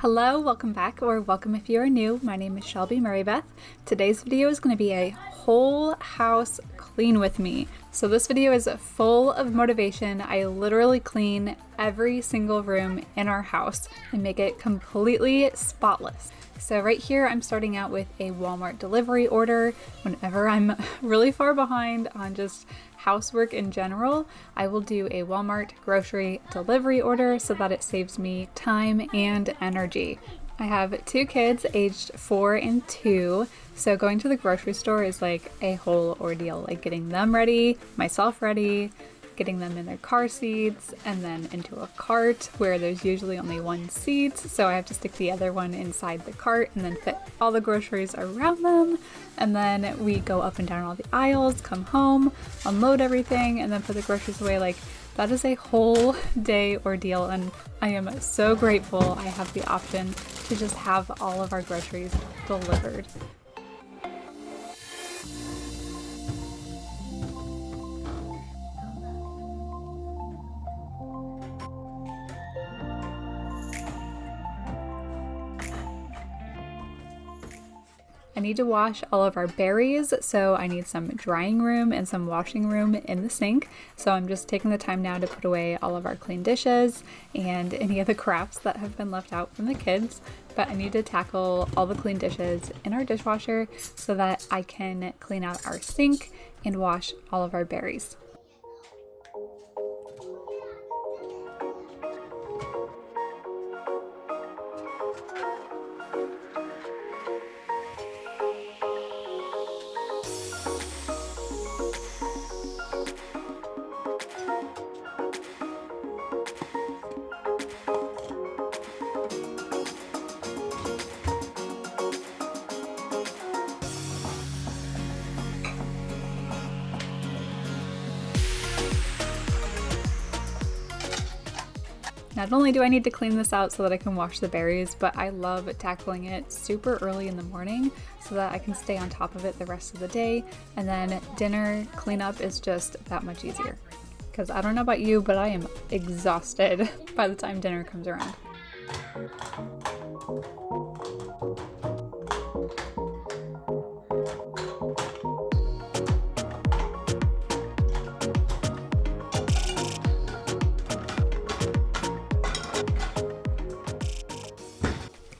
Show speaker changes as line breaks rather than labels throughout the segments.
Hello, welcome back, or welcome if you are new. My name is Shelby Marybeth. Today's video is going to be a whole house clean with me. So this video is full of motivation. I literally clean every single room in our house and make it completely spotless. So right here, I'm starting out with a Walmart delivery order. Whenever I'm really far behind on just housework in general, I will do a Walmart grocery delivery order so that it saves me time and energy. I have two kids aged 4 and 2, so going to the grocery store is like a whole ordeal, like getting them ready, myself ready, getting them in their car seats, and then into a cart where there's usually only one seat, so I have to stick the other one inside the cart and then fit all the groceries around them. And then we go up and down all the aisles, come home, unload everything, and then put the groceries away. Like, that is a whole day ordeal, and I am so grateful I have the option to just have all of our groceries delivered. I need to wash all of our berries, so I need some drying room and some washing room in the sink. So I'm just taking the time now to put away all of our clean dishes and any of the crafts that have been left out from the kids. But I need to tackle all the clean dishes in our dishwasher so that I can clean out our sink and wash all of our berries. Not only do I need to clean this out so that I can wash the berries, but I love tackling it super early in the morning so that I can stay on top of it the rest of the day, and then dinner cleanup is just that much easier. Because I don't know about you, but I am exhausted by the time dinner comes around.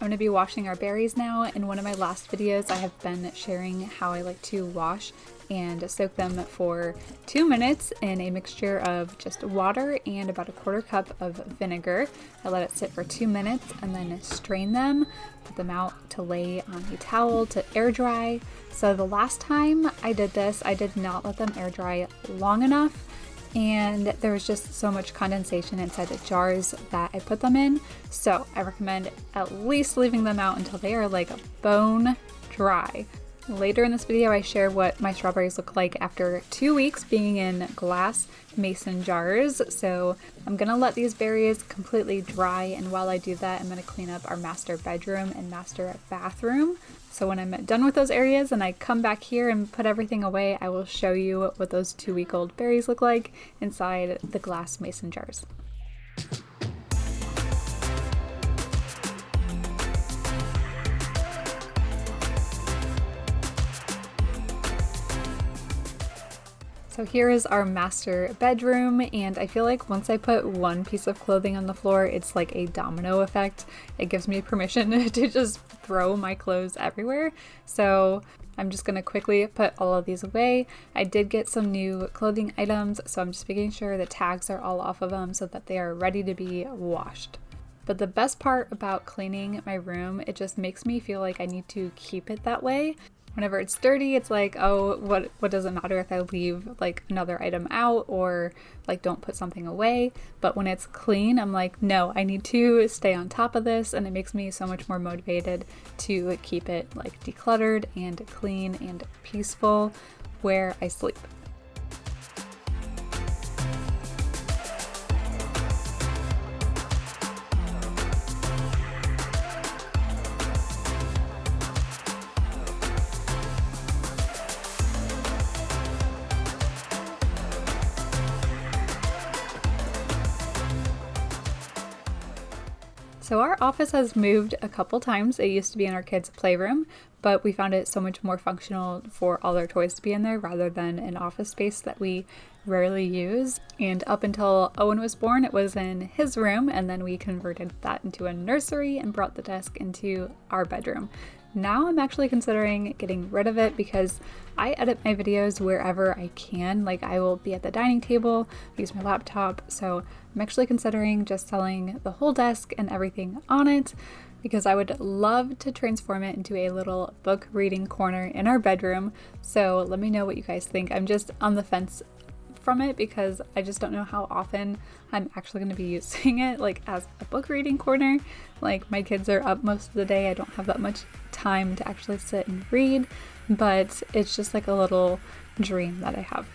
I'm going to be washing our berries now. In one of my last videos, I have been sharing how I like to wash and soak them for 2 minutes in a mixture of just water and about a 1/4 cup of vinegar. I let it sit for 2 minutes and then strain them, put them out to lay on a towel to air dry. So the last time I did this, I did not let them air dry long enough, and there was just so much condensation inside the jars that I put them in. So I recommend at least leaving them out until they are like bone dry. Later in this video, I share what my strawberries look like after 2 weeks being in glass mason jars. So I'm gonna let these berries completely dry, and while I do that, I'm gonna clean up our master bedroom and master bathroom. So when I'm done with those areas and I come back here and put everything away, I will show you what those 2-week-old berries look like inside the glass mason jars. So here is our master bedroom, and I feel like once I put one piece of clothing on the floor, it's like a domino effect. It gives me permission to just throw my clothes everywhere. So I'm just gonna quickly put all of these away. I did get some new clothing items, so I'm just making sure the tags are all off of them so that they are ready to be washed. But the best part about cleaning my room, it just makes me feel like I need to keep it that way. Whenever it's dirty, it's like, oh, what does it matter if I leave like another item out or like don't put something away? But when it's clean, I'm like, no, I need to stay on top of this, and it makes me so much more motivated to keep it like decluttered and clean and peaceful where I sleep. So our office has moved a couple times. It used to be in our kids' playroom, but we found it so much more functional for all their toys to be in there rather than an office space that we rarely use. And up until Owen was born, it was in his room, and then we converted that into a nursery and brought the desk into our bedroom. Now I'm actually considering getting rid of it because I edit my videos wherever I can. Like, I will be at the dining table, use my laptop, so I'm actually considering just selling the whole desk and everything on it because I would love to transform it into a little book reading corner in our bedroom. So let me know what you guys think. I'm just on the fence from it because I just don't know how often I'm actually going to be using it like as a book reading corner. Like, my kids are up most of the day. I don't have that much time to actually sit and read, but it's just like a little dream that I have.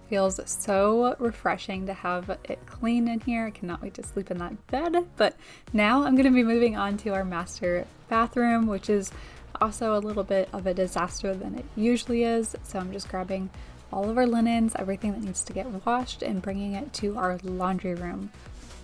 Feels so refreshing to have it clean in here. I cannot wait to sleep in that bed. But now I'm going to be moving on to our master bathroom, which is also a little bit of a disaster than it usually is. So I'm just grabbing all of our linens, everything that needs to get washed, and bringing it to our laundry room.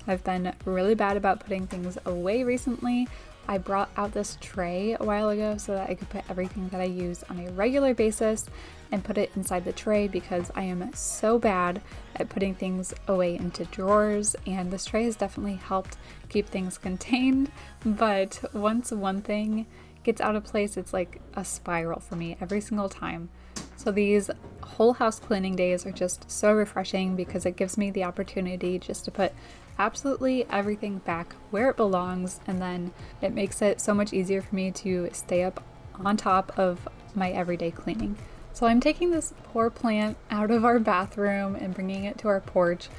I've been really bad about putting things away recently. I brought out this tray a while ago so that I could put everything that I use on a regular basis and put it inside the tray because I am so bad at putting things away into drawers, and this tray has definitely helped keep things contained. But once one thing gets out of place, it's like a spiral for me every single time. So these whole house cleaning days are just so refreshing because it gives me the opportunity just to put absolutely everything back where it belongs, and then it makes it so much easier for me to stay up on top of my everyday cleaning. So I'm taking this poor plant out of our bathroom and bringing it to our porch.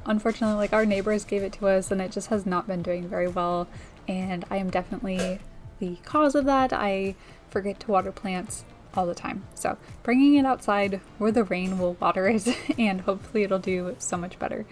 Unfortunately, like, our neighbors gave it to us and it just has not been doing very well, and I am definitely the cause of that. I forget to water plants all the time. So bringing it outside where the rain will water it and hopefully it'll do so much better.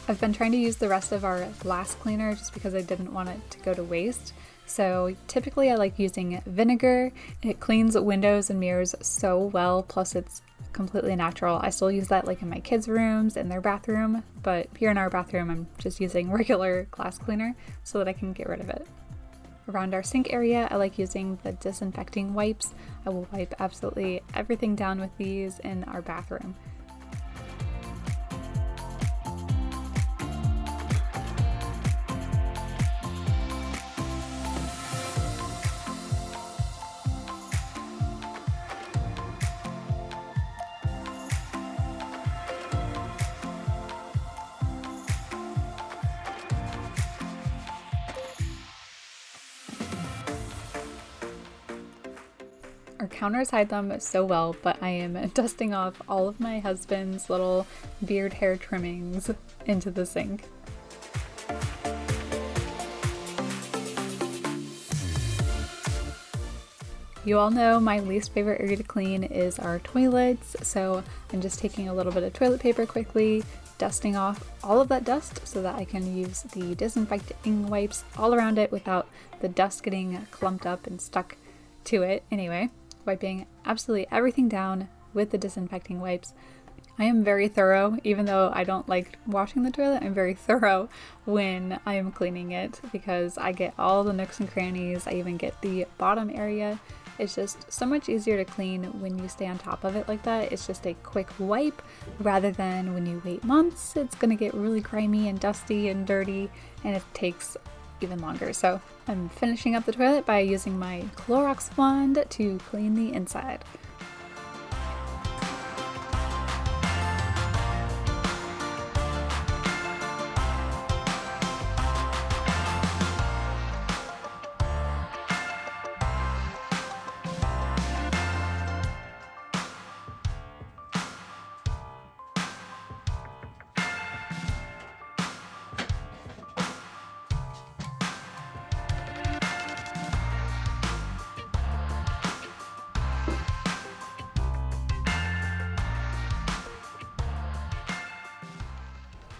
I've been trying to use the rest of our glass cleaner just because I didn't want it to go to waste. So typically I like using vinegar. It cleans windows and mirrors so well, plus it's completely natural. I still use that like in my kids' rooms, in their bathroom, but here in our bathroom I'm just using regular glass cleaner so that I can get rid of it. Around our sink area, I like using the disinfecting wipes. I will wipe absolutely everything down with these in our bathroom. Our counters hide them so well, but I am dusting off all of my husband's little beard hair trimmings into the sink. You all know my least favorite area to clean is our toilets, so I'm just taking a little bit of toilet paper quickly, dusting off all of that dust so that I can use the disinfecting wipes all around it without the dust getting clumped up and stuck to it. Anyway, wiping absolutely everything down with the disinfecting wipes. I am very thorough, even though I don't like washing the toilet. I'm very thorough when I am cleaning it because I get all the nooks and crannies. I even get the bottom area It's just so much easier to clean when you stay on top of it like that. It's just a quick wipe rather than when you wait months. It's gonna get really grimy and dusty and dirty, and it takes even longer. So I'm finishing up the toilet by using my Clorox wand to clean the inside.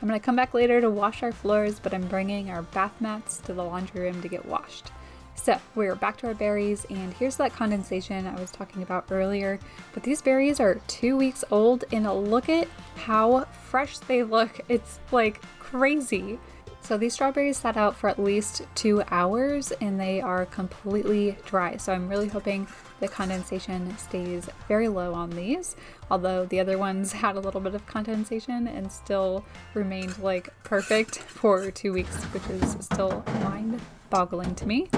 I'm gonna come back later to wash our floors, but I'm bringing our bath mats to the laundry room to get washed. So we're back to our berries, and here's that condensation I was talking about earlier. But these berries are 2 weeks old, and look at how fresh they look. It's like crazy. So these strawberries sat out for at least 2 hours and they are completely dry. So I'm really hoping the condensation stays very low on these, although the other ones had a little bit of condensation and still remained like perfect for 2 weeks, which is still mind-boggling to me.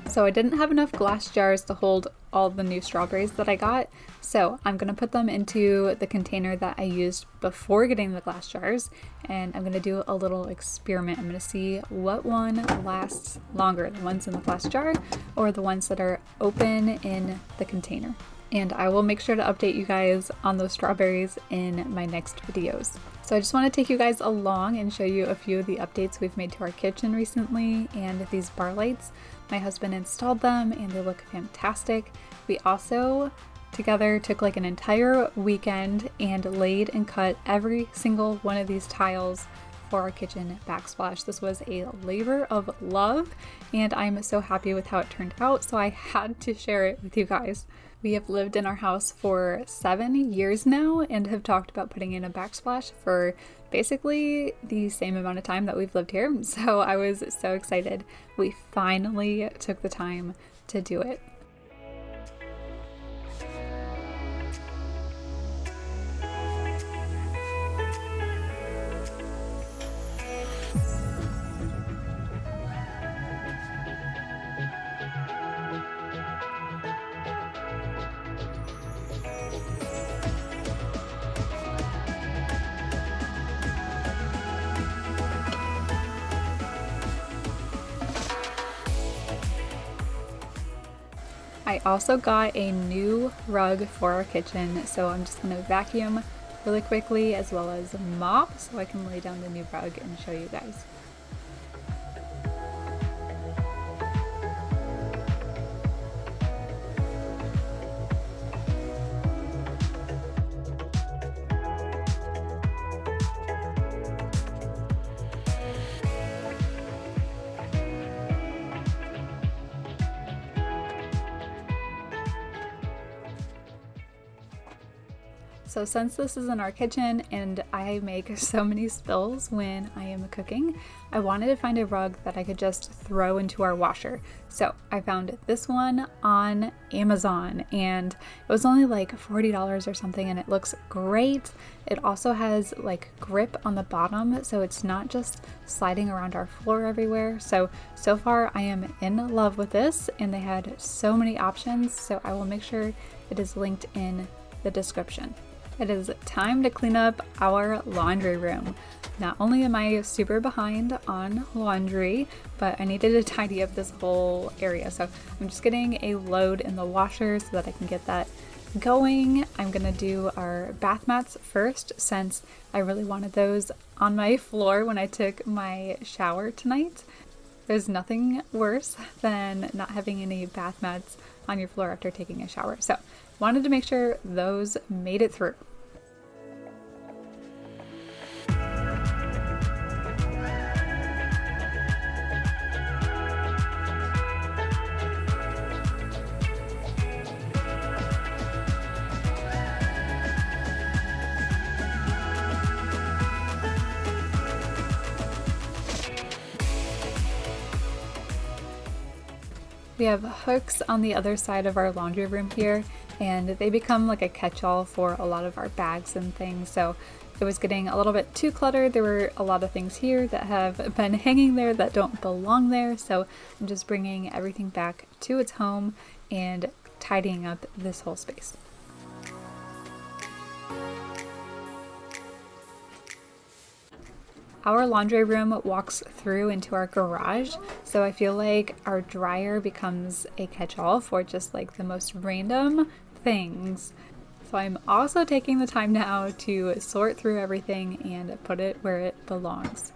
So I didn't have enough glass jars to hold all the new strawberries that I got, so I'm going to put them into the container that I used before getting the glass jars, and I'm going to do a little experiment. I'm going to see what one lasts longer, the ones in the glass jar or the ones that are open in the container. And I will make sure to update you guys on those strawberries in my next videos. So I just want to take you guys along and show you a few of the updates we've made to our kitchen recently. And these bar lights, my husband installed them and they look fantastic. We also together took like an entire weekend and laid and cut every single one of these tiles for our kitchen backsplash. This was a labor of love and I'm so happy with how it turned out, so I had to share it with you guys. We have lived in our house for 7 years now and have talked about putting in a backsplash for basically the same amount of time that we've lived here. So I was so excited. We finally took the time to do it. I also got a new rug for our kitchen, so I'm just going to vacuum really quickly as well as mop so I can lay down the new rug and show you guys. So since this is in our kitchen and I make so many spills when I am cooking, I wanted to find a rug that I could just throw into our washer. So I found this one on Amazon and it was only like $40 or something and it looks great. It also has like grip on the bottom, so it's not just sliding around our floor everywhere. So far I am in love with this and they had so many options, so I will make sure it is linked in the description. It is time to clean up our laundry room. Not only am I super behind on laundry, but I needed to tidy up this whole area. So I'm just getting a load in the washer so that I can get that going. I'm gonna do our bath mats first since I really wanted those on my floor when I took my shower tonight. There's nothing worse than not having any bath mats on your floor after taking a shower. So wanted to make sure those made it through. We have hooks on the other side of our laundry room here, and they become like a catch-all for a lot of our bags and things. So it was getting a little bit too cluttered. There were a lot of things here that have been hanging there that don't belong there. So I'm just bringing everything back to its home and tidying up this whole space. Our laundry room walks through into our garage, so I feel like our dryer becomes a catch-all for just like the most random things. So I'm also taking the time now to sort through everything and put it where it belongs.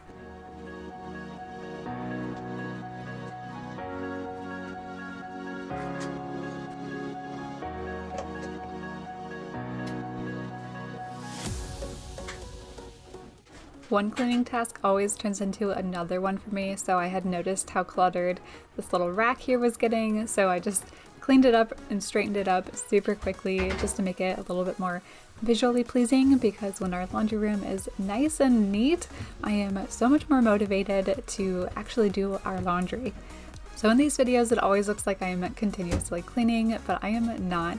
One cleaning task always turns into another one for me, so I had noticed how cluttered this little rack here was getting, so I just cleaned it up and straightened it up super quickly just to make it a little bit more visually pleasing, because when our laundry room is nice and neat, I am so much more motivated to actually do our laundry. So in these videos it always looks like I am continuously cleaning, but I am not.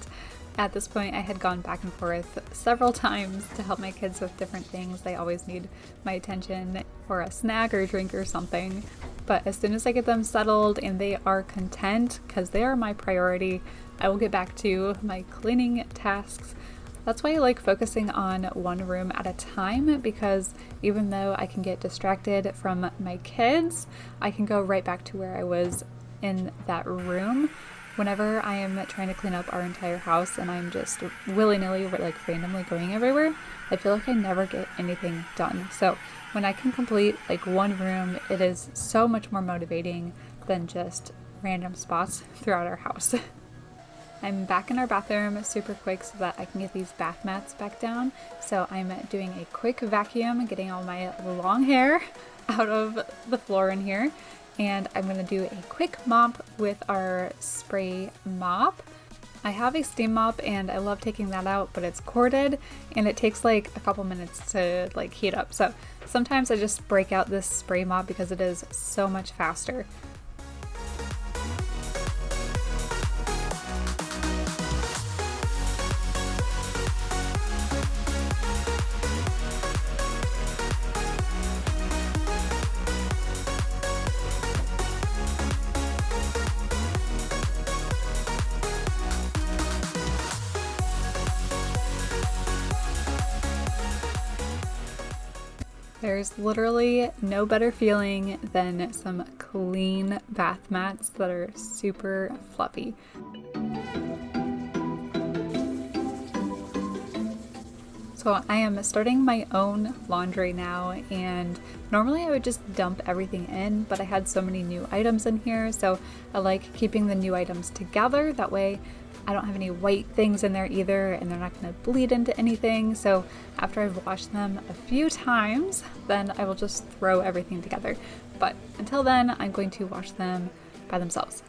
At this point, I had gone back and forth several times to help my kids with different things. They always need my attention for a snack or a drink or something. But as soon as I get them settled and they are content, because they are my priority, I will get back to my cleaning tasks. That's why I like focusing on one room at a time, because even though I can get distracted from my kids, I can go right back to where I was in that room. Whenever I am trying to clean up our entire house and I'm just willy-nilly, like randomly going everywhere, I feel like I never get anything done. So when I can complete like one room, it is so much more motivating than just random spots throughout our house. I'm back in our bathroom super quick so that I can get these bath mats back down. So I'm doing a quick vacuum, getting all my long hair out of the floor in here. And I'm going to do a quick mop with our spray mop. I have a steam mop and I love taking that out, but it's corded and it takes like a couple minutes to like heat up. So sometimes I just break out this spray mop because it is so much faster. There's literally no better feeling than some clean bath mats that are super fluffy. So I am starting my own laundry now, and normally I would just dump everything in, but I had so many new items in here, so I like keeping the new items together. That way I don't have any white things in there either, and they're not going to bleed into anything. So after I've washed them a few times, then I will just throw everything together. But until then, I'm going to wash them by themselves.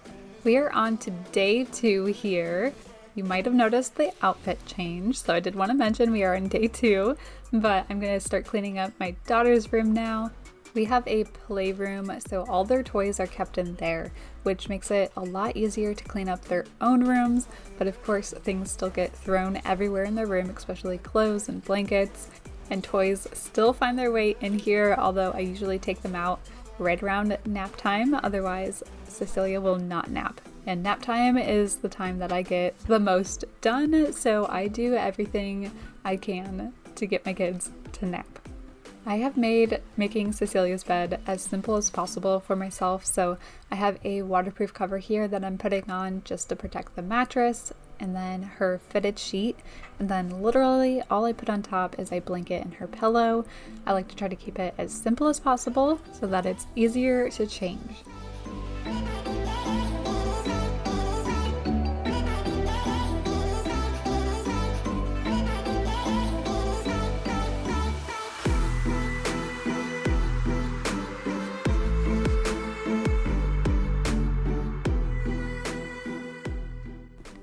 We are on to day 2 here. You might have noticed the outfit change, so I did want to mention we are on day 2, but I'm going to start cleaning up my daughter's room now. We have a playroom, so all their toys are kept in there, which makes it a lot easier to clean up their own rooms, but of course things still get thrown everywhere in their room, especially clothes and blankets, and toys still find their way in here, although I usually take them out right around nap time, otherwise Cecilia will not nap. And nap time is the time that I get the most done, so I do everything I can to get my kids to nap. I have made making Cecilia's bed as simple as possible for myself, so I have a waterproof cover here that I'm putting on just to protect the mattress, and then her fitted sheet, and then literally all I put on top is a blanket and her pillow. I like to try to keep it as simple as possible so that it's easier to change.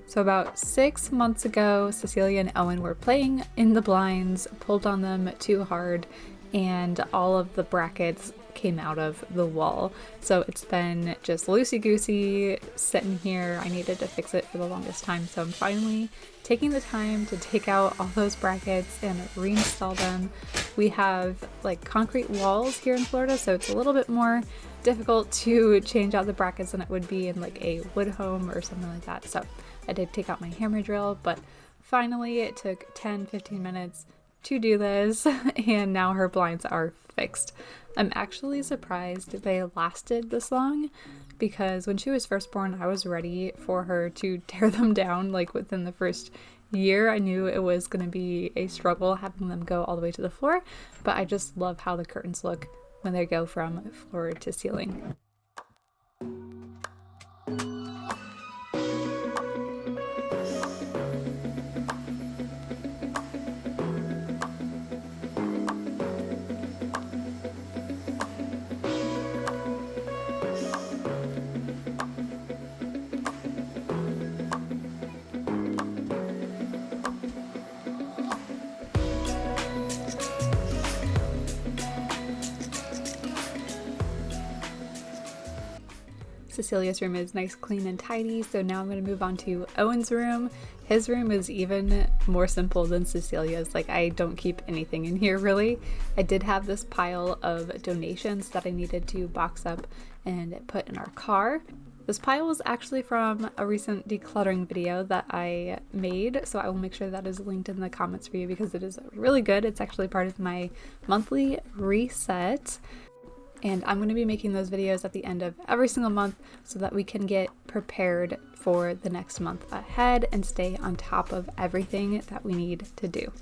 So about 6 months ago, Cecilia and Owen were playing in the blinds, pulled on them too hard, and all of the brackets came out of the wall. So it's been just loosey-goosey sitting here. I needed to fix it for the longest time, so I'm finally taking the time to take out all those brackets and reinstall them. We have like concrete walls here in Florida, so it's a little bit more difficult to change out the brackets than it would be in like a wood home or something like that. So I did take out my hammer drill, but finally it took 10-15 minutes to do this, and now her blinds are fixed. I'm actually surprised they lasted this long, because when she was first born, I was ready for her to tear them down like within the first year. I knew it was going to be a struggle having them go all the way to the floor, but I just love how the curtains look when they go from floor to ceiling. Cecilia's room is nice, clean, and tidy, so now I'm going to move on to Owen's room. His room is even more simple than Cecilia's. Like, I don't keep anything in here, really. I did have this pile of donations that I needed to box up and put in our car. This pile was actually from a recent decluttering video that I made, so I will make sure that is linked in the comments for you because it is really good. It's actually part of my monthly reset. And I'm going to be making those videos at the end of every single month so that we can get prepared for the next month ahead and stay on top of everything that we need to do.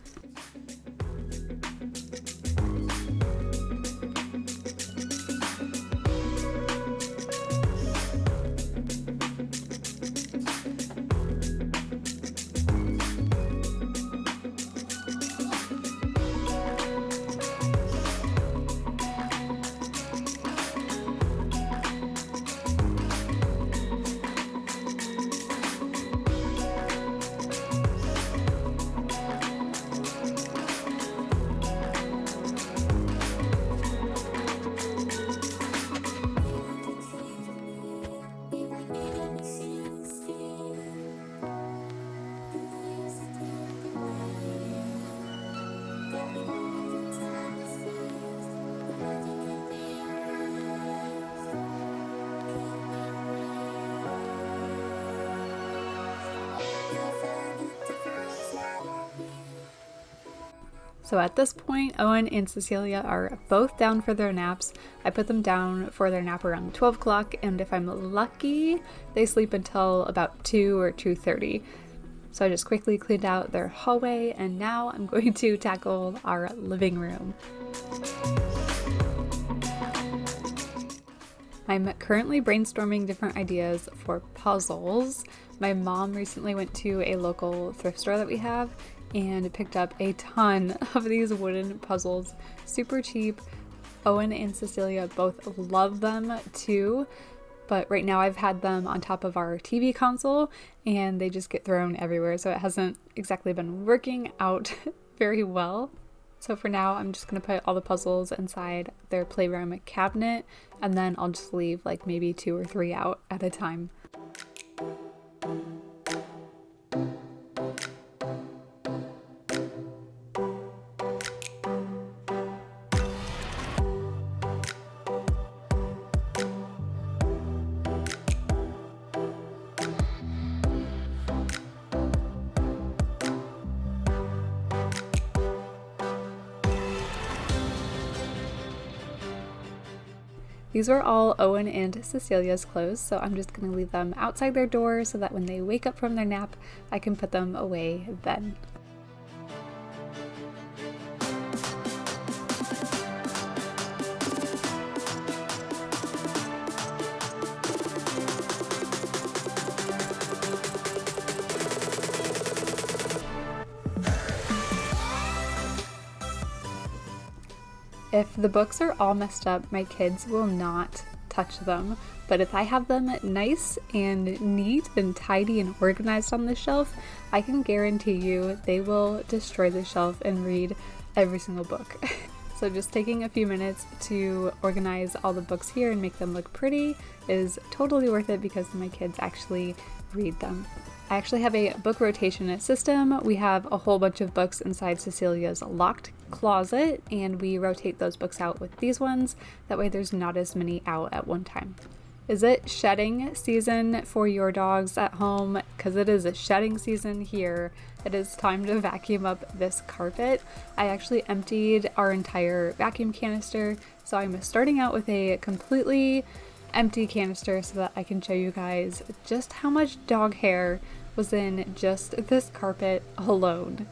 So at this point, Owen and Cecilia are both down for their naps. I put them down for their nap around 12 o'clock, and if I'm lucky, they sleep until about 2 or 2:30. So I just quickly cleaned out their hallway, and now I'm going to tackle our living room. I'm currently brainstorming different ideas for puzzles. My mom recently went to a local thrift store that we have and picked up a ton of these wooden puzzles, super cheap. Owen and Cecilia both love them too, but right now I've had them on top of our TV console and they just get thrown everywhere, so it hasn't exactly been working out very well. So for now, I'm just gonna put all the puzzles inside their playroom cabinet, and then I'll just leave like maybe 2 or 3 out at a time. These are all Owen and Cecilia's clothes, so I'm just going to leave them outside their door so that when they wake up from their nap, I can put them away then. If the books are all messed up, my kids will not touch them. But if I have them nice and neat and tidy and organized on the shelf, I can guarantee you they will destroy the shelf and read every single book. So just taking a few minutes to organize all the books here and make them look pretty is totally worth it because my kids actually read them. I actually have a book rotation system. We have a whole bunch of books inside Cecilia's locked closet, and we rotate those books out with these ones. That way there's not as many out at one time. Is it shedding season for your dogs at home? Because it is a shedding season here. It is time to vacuum up this carpet. I actually emptied our entire vacuum canister, so I'm starting out with a completely empty canister so that I can show you guys just how much dog hair was in just this carpet alone.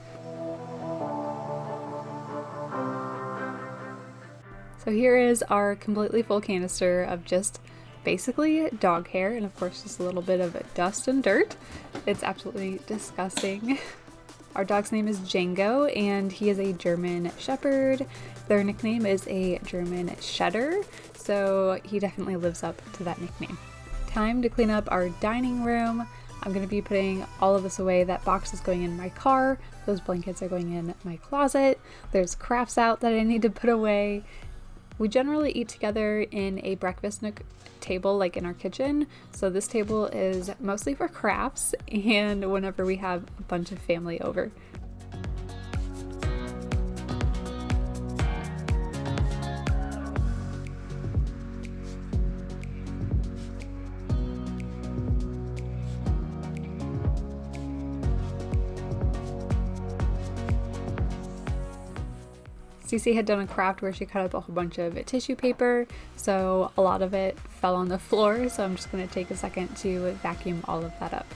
So here is our completely full canister of just basically dog hair, and of course just a little bit of dust and dirt. It's absolutely disgusting. Our dog's name is Django, and he is a German Shepherd. Their nickname is a German Shedder, so he definitely lives up to that nickname. Time to clean up our dining room. I'm going to be putting all of this away. That box is going in my car. Those blankets are going in my closet. There's crafts out that I need to put away. We generally eat together in a breakfast nook table like in our kitchen, so this table is mostly for crafts and whenever we have a bunch of family over. Cece had done a craft where she cut up a whole bunch of tissue paper, so a lot of it fell on the floor, so I'm just going to take a second to vacuum all of that up.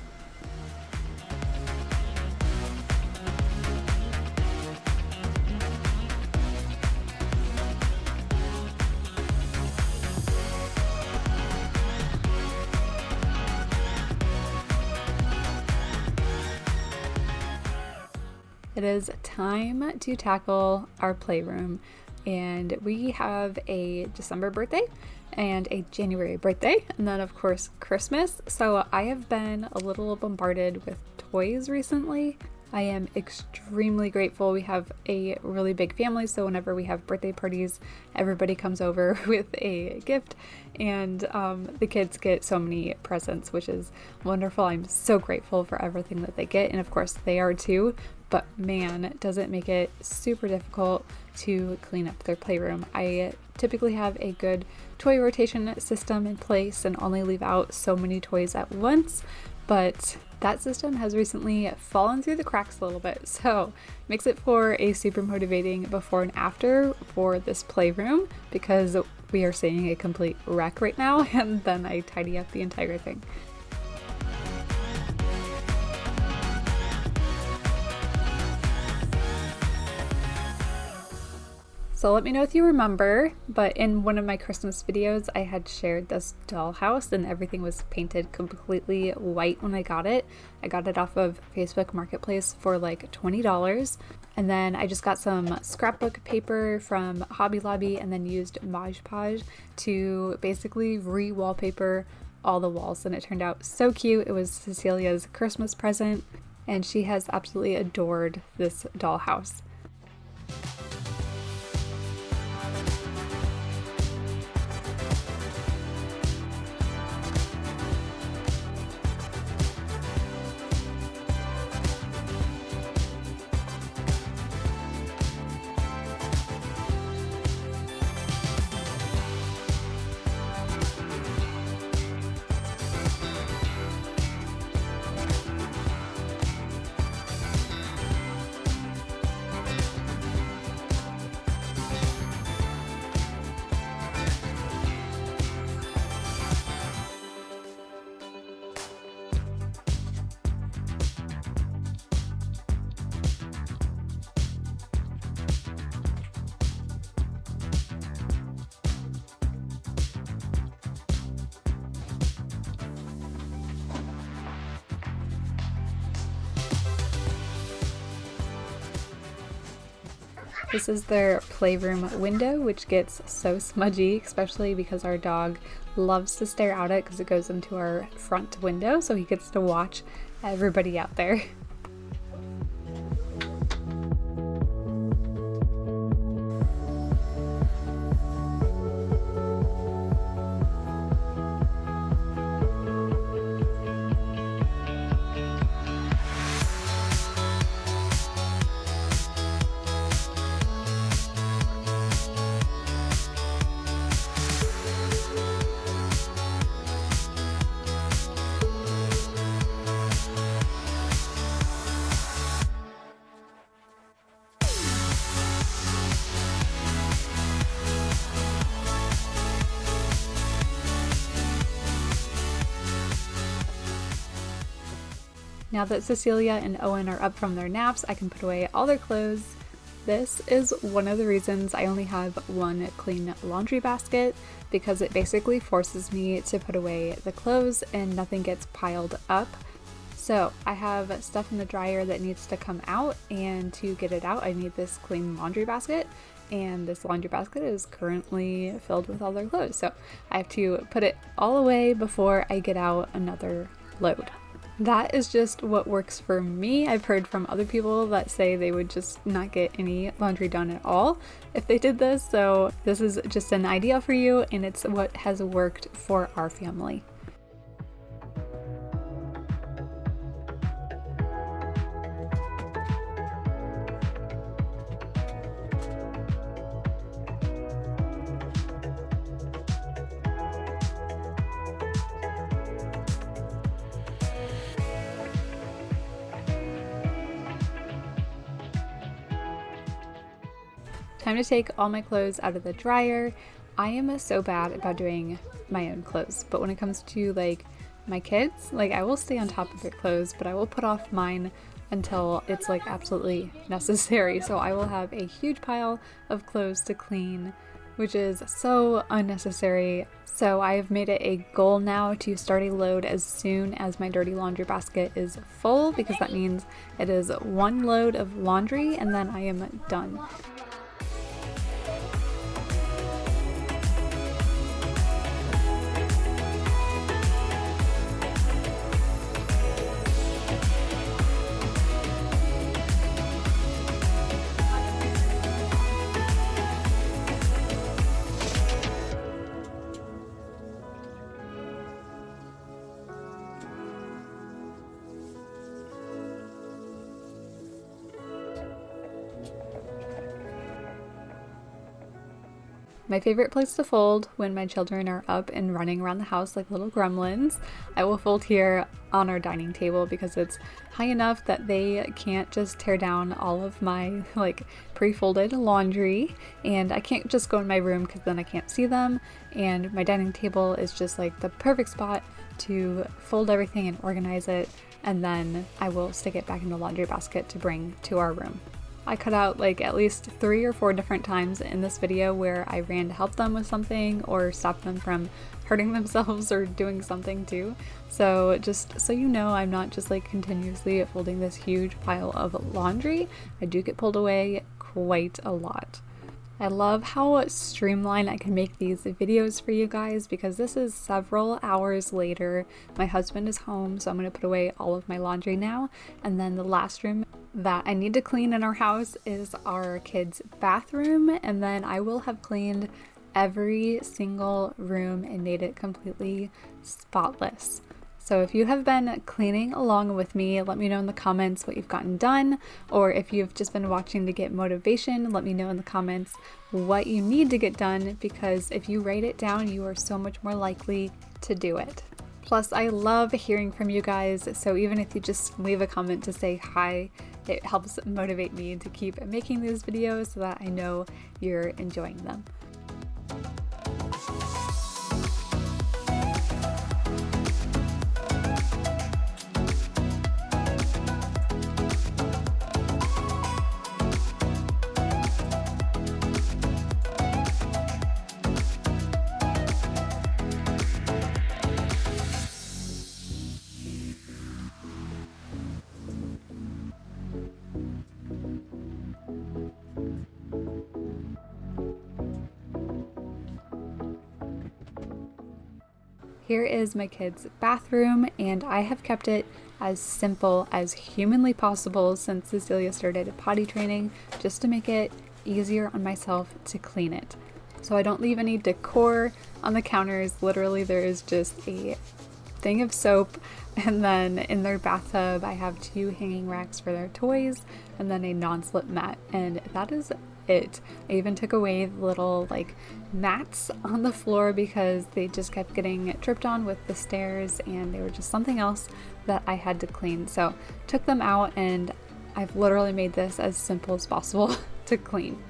It is time to tackle our playroom, and we have a December birthday and a January birthday, and then of course Christmas. So I have been a little bombarded with toys recently. I am extremely grateful. We have a really big family, so whenever we have birthday parties, everybody comes over with a gift, and the kids get so many presents, which is wonderful. I'm so grateful for everything that they get, and of course they are too. But man, does it make it super difficult to clean up their playroom. I typically have a good toy rotation system in place and only leave out so many toys at once, but that system has recently fallen through the cracks a little bit, so makes it for a super motivating before and after for this playroom because we are seeing a complete wreck right now, and then I tidy up the entire thing. So let me know if you remember, but in one of my Christmas videos, I had shared this dollhouse and everything was painted completely white when I got it. I got it off of Facebook Marketplace for like $20. And then I just got some scrapbook paper from Hobby Lobby and then used Mod Podge to basically re-wallpaper all the walls. And it turned out so cute. It was Cecilia's Christmas present, and she has absolutely adored this dollhouse. This is their playroom window, which gets so smudgy, especially because our dog loves to stare out it because it goes into our front window, so he gets to watch everybody out there. Now that Cecilia and Owen are up from their naps, I can put away all their clothes. This is one of the reasons I only have one clean laundry basket, because it basically forces me to put away the clothes and nothing gets piled up. So I have stuff in the dryer that needs to come out, and to get it out I need this clean laundry basket, and this laundry basket is currently filled with all their clothes. So I have to put it all away before I get out another load. That is just what works for me. I've heard from other people that say they would just not get any laundry done at all if they did this. So this is just an idea for you, and it's what has worked for our family. Time to take all my clothes out of the dryer. I am so bad about doing my own clothes, but when it comes to like my kids, like I will stay on top of their clothes, but I will put off mine until it's like absolutely necessary. So I will have a huge pile of clothes to clean, which is so unnecessary. So I have made it a goal now to start a load as soon as my dirty laundry basket is full, because that means it is one load of laundry and then I am done. My favorite place to fold when my children are up and running around the house like little gremlins, I will fold here on our dining table, because it's high enough that they can't just tear down all of my like pre-folded laundry, and I can't just go in my room because then I can't see them, and my dining table is just like the perfect spot to fold everything and organize it, and then I will stick it back in the laundry basket to bring to our room. I cut out like at least 3 or 4 different times in this video where I ran to help them with something or stop them from hurting themselves or doing something too. So just so you know, I'm not just like continuously folding this huge pile of laundry. I do get pulled away quite a lot. I love how streamlined I can make these videos for you guys, because this is several hours later. My husband is home, so I'm going to put away all of my laundry now. And then the last room that I need to clean in our house is our kids' bathroom, and then I will have cleaned every single room and made it completely spotless. So if you have been cleaning along with me, let me know in the comments what you've gotten done, or if you've just been watching to get motivation, let me know in the comments what you need to get done, because if you write it down, you are so much more likely to do it. Plus, I love hearing from you guys, so even if you just leave a comment to say hi, it helps motivate me to keep making these videos so that I know you're enjoying them. Here is my kids' bathroom, and I have kept it as simple as humanly possible since Cecilia started potty training, just to make it easier on myself to clean it. So I don't leave any decor on the counters. Literally, there is just a thing of soap, and then in their bathtub I have 2 hanging racks for their toys and then a non-slip mat, and that is it. I even took away the little like mats on the floor because they just kept getting tripped on with the stairs, and they were just something else that I had to clean. So took them out, and I've literally made this as simple as possible to clean.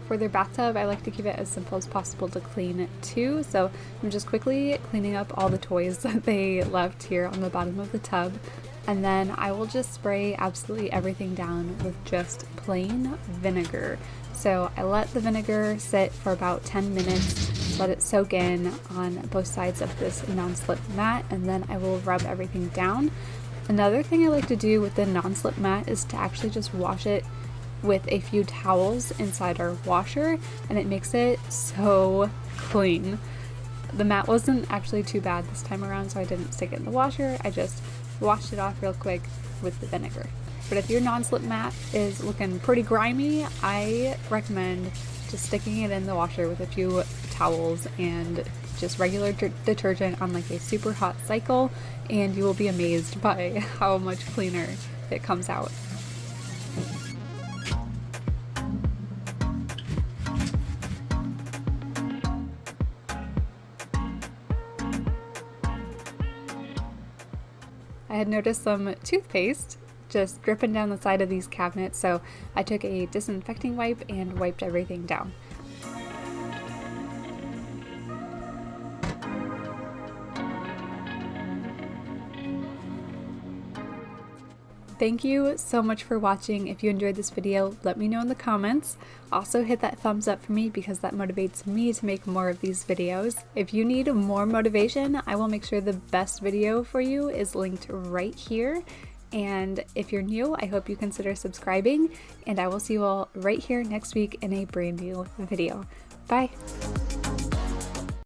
For their bathtub, I like to keep it as simple as possible to clean too, so I'm just quickly cleaning up all the toys that they left here on the bottom of the tub, and then I will just spray absolutely everything down with just plain vinegar. So I let the vinegar sit for about 10 minutes, let it soak in on both sides of this non-slip mat, and then I will rub everything down. Another thing I like to do with the non-slip mat is to actually just wash it with a few towels inside our washer, and it makes it so clean. The mat wasn't actually too bad this time around, so I didn't stick it in the washer. I just washed it off real quick with the vinegar. But if your non-slip mat is looking pretty grimy, I recommend just sticking it in the washer with a few towels and just regular detergent on like a super hot cycle, and you will be amazed by how much cleaner it comes out. I had noticed some toothpaste just dripping down the side of these cabinets, so I took a disinfecting wipe and wiped everything down. Thank you so much for watching. If you enjoyed this video, let me know in the comments. Also hit that thumbs up for me because that motivates me to make more of these videos. If you need more motivation, I will make sure the best video for you is linked right here. And if you're new, I hope you consider subscribing, and I will see you all right here next week in a brand new video. Bye!